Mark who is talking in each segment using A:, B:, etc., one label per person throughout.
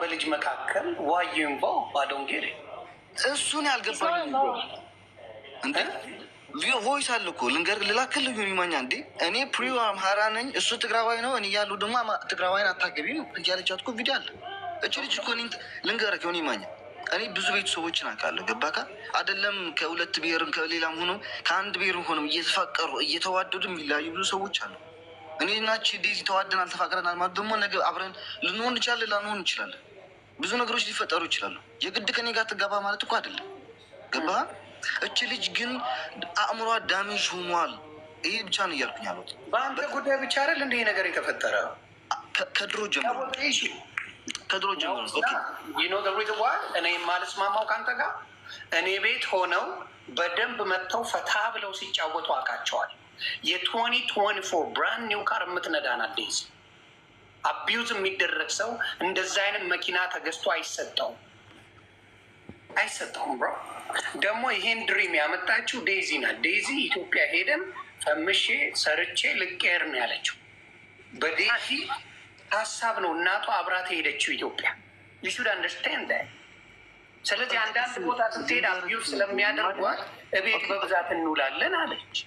A: በልጅ መካከል ዋዩንቦ ባዶንጌሬ
B: እሱን ያልገባኝ እንዴ ቮይስ አለ እኮ ልንገር ልላክል ዩኒማኛ እንዴ እኔ ፕሪዮ አምሃራ ነኝ እሱ ትግራዋይ ነው እኔ ያሉ ደግሞ ትግራዋይን አታገቢም እያለቻት እኮ ቪዲዮ አለ። እቺ ልጅ እኮ ልንገርህ ዩኒማኛ እኔ ብዙ ቤተሰቦችን አውቃለሁ። ገባካ አይደለም? ከሁለት ብሔርም ከሌላም ሆኖ ከአንድ ብሔርም ሆነው እየተፋቀሩ እየተዋደዱ የሚለያዩ ብዙ ሰዎች አሉ። እኔ ናች ዴዚ ተዋደናል ተፋቅረናል ማለት ደግሞ ነገ አብረን ልንሆን እንችላለን ላንሆን እንችላለን። ብዙ ነገሮች ሊፈጠሩ ይችላሉ። የግድ ከኔ ጋር ትጋባ ማለት እኮ አይደለም። ገባህ? እቺ ልጅ ግን አእምሯ ዳሜጅ ሆኗል። ይሄ ብቻ ነው እያልኩኝ ያሉት።
A: በአንተ ጉዳይ ብቻ አይደል እንደ ነገር የተፈጠረ
B: ከድሮ ጀምሮ
A: እኔ የማልስማማው ከአንተ ጋር እኔ ቤት ሆነው በደንብ መጥተው ፈታ ብለው ሲጫወቱ አውቃቸዋል። የ2024 ብራንድ ኒው ካር የምትነዳን አዲስ አቢዩዝ የሚደረግ ሰው እንደዛ አይነት መኪና ተገዝቶ አይሰጠውም ብሮ። ደግሞ ይሄን ድሪም ያመጣችው ዴዚ ናት። ዴዚ ኢትዮጵያ ሄደን ፈምሼ ሰርቼ ልቀር ነው ያለችው። በዴዚ ሀሳብ ነው እናቷ አብራት ሄደችው ኢትዮጵያ። ዩሹድ አንደርስታንድ ዳት። ስለዚህ አንዳንድ ቦታ ስትሄድ አቢዩዝ ስለሚያደርጓት እቤት በብዛት እንውላለን አለች።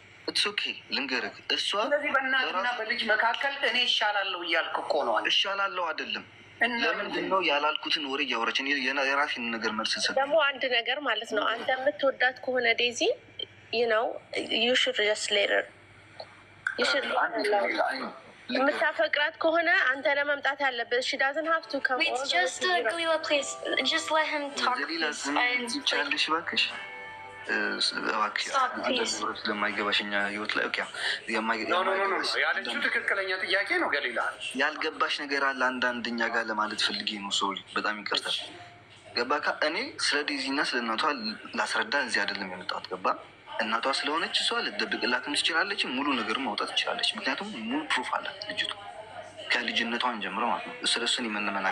B: ኦኬ ልንገርህ፣ እሷ
A: ስለዚህ በእናትና በልጅ መካከል እኔ እሻላለሁ እያልክ እኮ ነው።
B: እሻላለሁ አይደለም። ለምንድን ነው ያላልኩትን ወሬ እያወራች የራሴን ነገር መልስ ሰጥ።
C: ደግሞ አንድ ነገር ማለት ነው፣ አንተ የምትወዳት ከሆነ ዴዚ ነው ዩ ሹድ ጀስት ሌተር የምታፈቅራት ከሆነ አንተ ለመምጣት ያለበት ሺ ዳዝንት ሃቭ ቱ ካም ኦል
D: ጀስት ግሊዋ ፕሊዝ ጀስት ሌት ሂም ቶክ
B: ቻልሽ እባክሽ ስለማይገባሽኛ ህይወት ላይ
A: ያለችው ትክክለኛ ጥያቄ ነው። ገሊላ
B: ያልገባሽ ነገር አለ አንዳንድኛ ጋር ለማለት ፈልጌ ነው። ሰው በጣም ይቅርታል። ገባካ? እኔ ስለ ዴዚ እና ስለ እናቷ ላስረዳ እዚህ አይደለም የመጣሁት። ገባ? እናቷ ስለሆነች እሷ ልትደብቅላትም ትችላለች፣ ሙሉ ነገር ማውጣት ትችላለች። ምክንያቱም ሙሉ ፕሩፍ አላት ልጅቱ ከልጅነቷን ጀምሮ ማለት ነው። ስለሱን የምንመና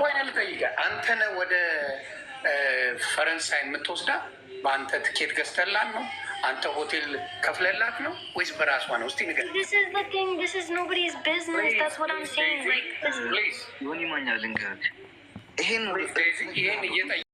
A: አንተ ነህ ወደ ፈረንሳይ የምትወስዳ በአንተ ትኬት ገዝተላት ነው? አንተ ሆቴል ከፍለላት ነው ወይስ በራሷ ነው? እስቲ ንገር።
B: ይሁን ይማኛል። ልንገርህ ይሄን